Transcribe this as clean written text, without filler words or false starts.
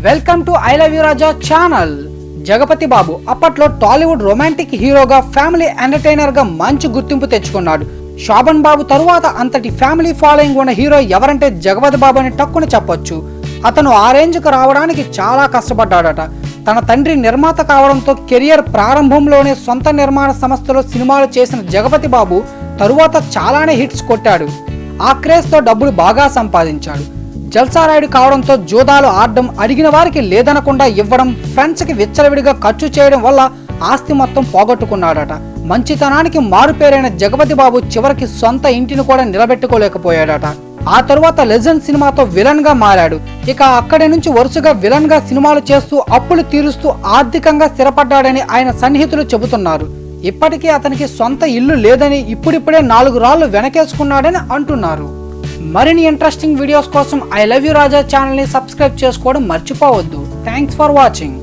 Welcome to I love you Raja channel. Jagapathi Babu అప్పట్లో Tollywood romantic హీరోగా, family entertainer గా మంచి గుర్తింపు తెచ్చుకున్నాడు. శోభన్ బాబు తరువాత అంతటి ఫ్యామిలీ ఫాలోయింగ్ ఉన్న హీరో ఎవరంటే జగపతి బాబు అని టక్కున చెప్పొచ్చు. అతను ఆ రేంజ్కు రావడానికి చాలా కష్టపడ్డాడట. తన తండ్రి నిర్మాత కావడంతో కెరియర్ ప్రారంభంలోనే సొంత నిర్మాణ సంస్థలో సినిమాలు చేసిన జగపతి బాబు తరువాత చాలానే హిట్స్ కొట్టాడు. ఆ క్రేజ్తో డబ్బులు బాగా సంపాదించాడు. జల్సారాయుడు కావడంతో జూదాలు ఆడడం, అడిగిన వారికి లేదనకుండా ఇవ్వడం, ఫ్రెండ్స్కి విచ్చలవిడిగా ఖర్చు చేయడం వల్ల ఆస్తి మొత్తం పోగొట్టుకున్నాడట. మంచితనానికి మారుపేరైన జగపతి బాబు చివరికి సొంత ఇంటిని కూడా నిలబెట్టుకోలేకపోయాడట. ఆ తరువాత లెజెండ్ సినిమాతో విలన్ గా మారాడు. ఇక అక్కడి నుంచి వరుసగా విలన్ గా సినిమాలు చేస్తూ అప్పులు తీరుస్తూ ఆర్థికంగా స్థిరపడ్డాడని ఆయన సన్నిహితులు చెబుతున్నారు. ఇప్పటికీ అతనికి సొంత ఇల్లు లేదని, ఇప్పుడిప్పుడే 4 రాళ్లు వెనకేసుకున్నాడని అంటున్నారు. మరిన్ని ఇంట్రెస్టింగ్ వీడియోస్ కోసం I love you Raja channel ని సబ్స్క్రైబ్ చేసుకోవడం మర్చిపోవద్దు. Thanks for watching.